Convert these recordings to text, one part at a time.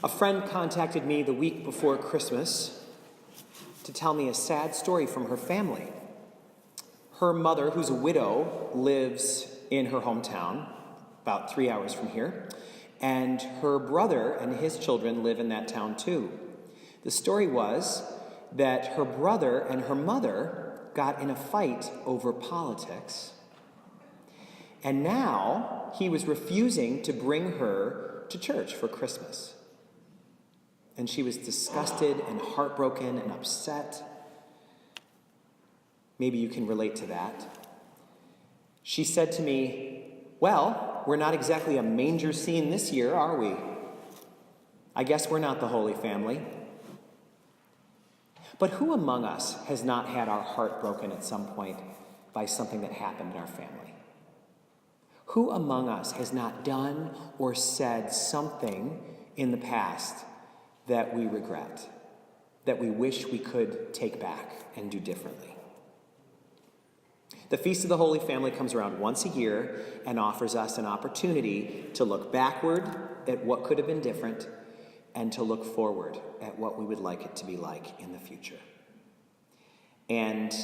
A friend contacted me the week before Christmas to tell me a sad story from her family. Her mother, who's a widow, lives in her hometown, about 3 hours from here, and her brother and his children live in that town too. The story was that her brother and her mother got in a fight over politics, and now he was refusing to bring her to church for Christmas. And she was disgusted and heartbroken and upset. Maybe you can relate to that. She said to me, "Well, we're not exactly a manger scene this year, are we? I guess we're not the Holy Family." But who among us has not had our heart broken at some point by something that happened in our family? Who among us has not done or said something in the past that we regret, that we wish we could take back and do differently? The Feast of the Holy Family comes around once a year and offers us an opportunity to look backward at what could have been different and to look forward at what we would like it to be like in the future. And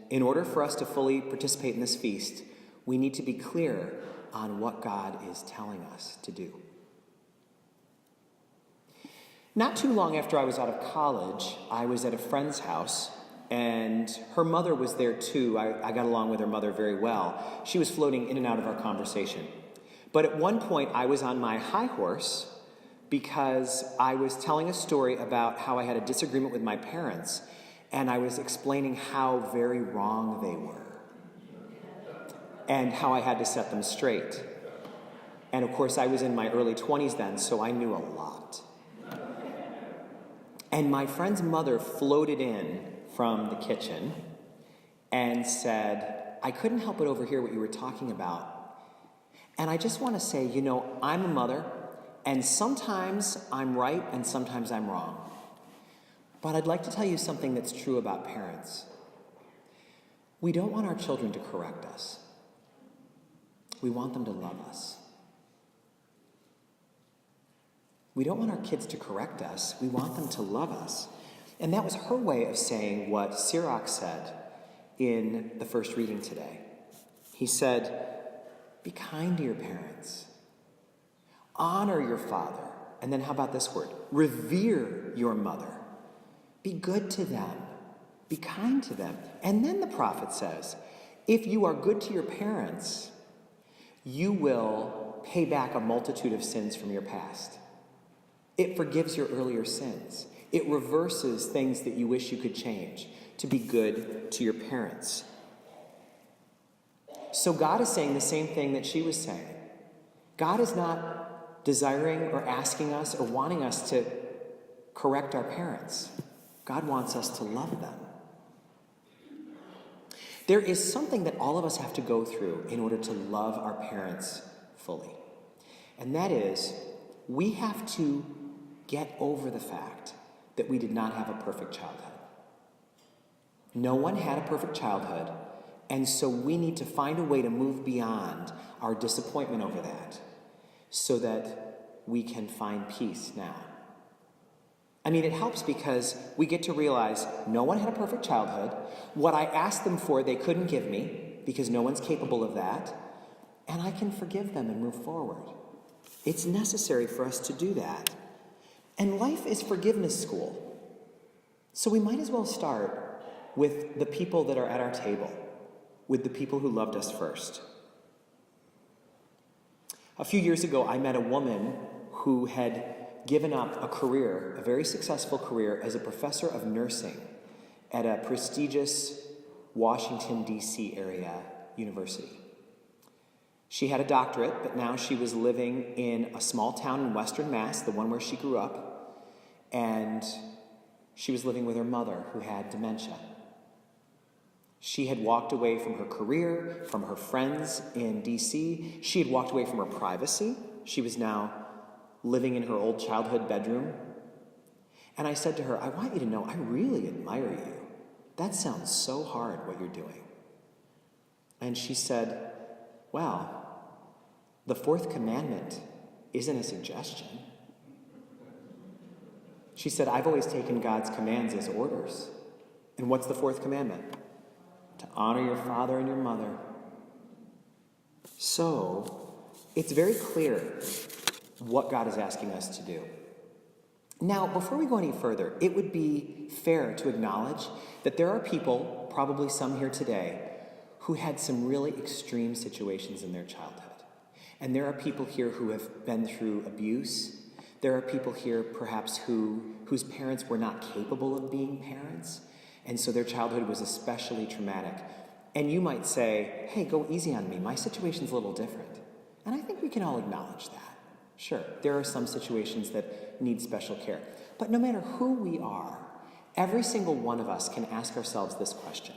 in order for us to fully participate in this feast, we need to be clear on what God is telling us to do. Not too long after I was out of college, I was at a friend's house, and her mother was there too. I got along with her mother very well. She was floating in and out of our conversation. But at one point, I was on my high horse because I was telling a story about how I had a disagreement with my parents, and I was explaining how very wrong they were and how I had to set them straight. And of course, I was in my early 20s then, so I knew a lot. And my friend's mother floated in from the kitchen and said, "I couldn't help but overhear what you were talking about. And I just want to say, I'm a mother, and sometimes I'm right and sometimes I'm wrong. But I'd like to tell you something that's true about parents. We don't want our children to correct us. We want them to love us. We don't want our kids to correct us. We want them to love us." And that was her way of saying what Sirach said in the first reading today. He said, "Be kind to your parents. Honor your father." And then how about this word? "Revere your mother. Be good to them. Be kind to them." And then the prophet says, if you are good to your parents, you will pay back a multitude of sins from your past. It forgives your earlier sins. It reverses things that you wish you could change to be good to your parents. So God is saying the same thing that she was saying. God is not desiring or asking us or wanting us to correct our parents. God wants us to love them. There is something that all of us have to go through in order to love our parents fully. And that is, we have to get over the fact that we did not have a perfect childhood. No one had a perfect childhood, and so we need to find a way to move beyond our disappointment over that so that we can find peace now. I mean, it helps because we get to realize no one had a perfect childhood. What I asked them for, they couldn't give me because no one's capable of that, and I can forgive them and move forward. It's necessary for us to do that. And life is forgiveness school. So we might as well start with the people that are at our table, with the people who loved us first. A few years ago, I met a woman who had given up a career, a very successful career, as a professor of nursing at a prestigious Washington, D.C. area university. She had a doctorate, but now she was living in a small town in Western Mass, the one where she grew up, and she was living with her mother, who had dementia. She had walked away from her career, from her friends in D.C. She had walked away from her privacy. She was now living in her old childhood bedroom. And I said to her, "I want you to know I really admire you. That sounds so hard, what you're doing." And she said, "Well, the fourth commandment isn't a suggestion." She said, I've always taken God's commands as orders. And what's the fourth commandment? To honor your father and your mother. So, it's very clear what God is asking us to do. Now, before we go any further, it would be fair to acknowledge that there are people, probably some here today, who had some really extreme situations in their childhood. And there are people here who have been through abuse. There are people here, perhaps, whose parents were not capable of being parents, and so their childhood was especially traumatic. And you might say, hey, go easy on me. My situation's a little different. And I think we can all acknowledge that. Sure, there are some situations that need special care. But no matter who we are, every single one of us can ask ourselves this question.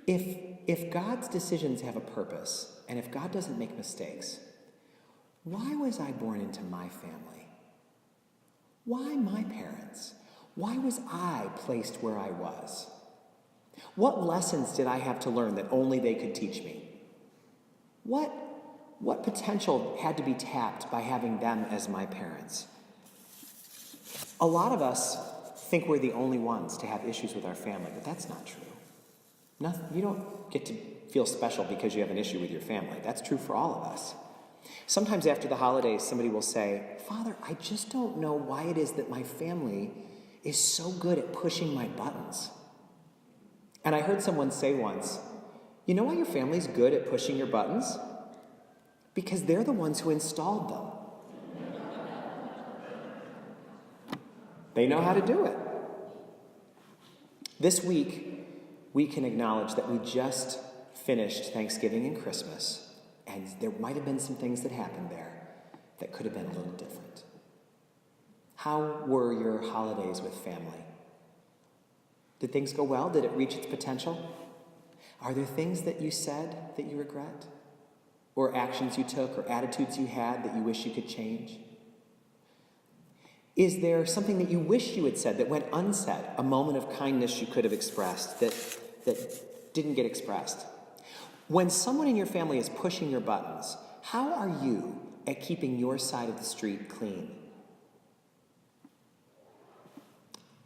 If God's decisions have a purpose, and if God doesn't make mistakes, why was I born into my family? Why my parents? Why was I placed where I was? What lessons did I have to learn that only they could teach me? What potential had to be tapped by having them as my parents? A lot of us think we're the only ones to have issues with our family, but that's not true. You don't get to feel special because you have an issue with your family. That's true for all of us. Sometimes after the holidays, somebody will say, Father, I just don't know why it is that my family is so good at pushing my buttons. And I heard someone say once, you know why your family's good at pushing your buttons? Because they're the ones who installed them. They know how to do it. This week, we can acknowledge that we just finished Thanksgiving and Christmas, and there might have been some things that happened there that could have been a little different. How were your holidays with family? Did things go well? Did it reach its potential? Are there things that you said that you regret? Or actions you took or attitudes you had that you wish you could change? Is there something that you wish you had said that went unsaid, a moment of kindness you could have expressed that didn't get expressed? When someone in your family is pushing your buttons, how are you at keeping your side of the street clean?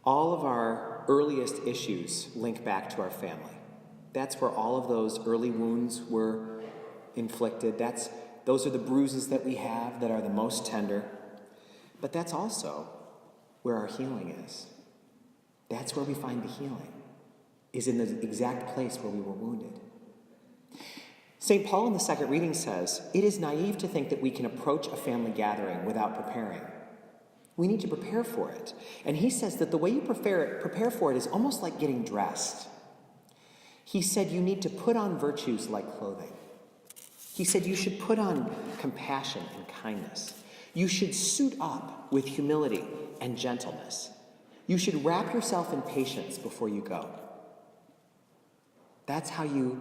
All of our earliest issues link back to our family. That's where all of those early wounds were inflicted. Those are the bruises that we have that are the most tender. But that's also where our healing is. That's where we find the healing, is in the exact place where we were wounded. St. Paul in the second reading says, it is naive to think that we can approach a family gathering without preparing. We need to prepare for it. And he says that the way you prepare for it is almost like getting dressed. He said you need to put on virtues like clothing. He said you should put on compassion and kindness. You should suit up with humility and gentleness. You should wrap yourself in patience before you go. That's how you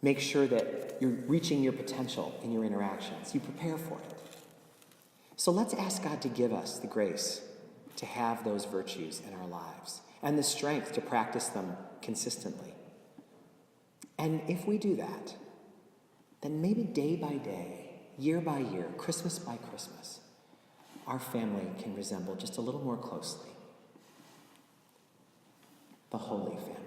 make sure that you're reaching your potential in your interactions. You prepare for it. So let's ask God to give us the grace to have those virtues in our lives and the strength to practice them consistently. And if we do that, then maybe day by day, year by year, Christmas by Christmas, our family can resemble just a little more closely the Holy Family.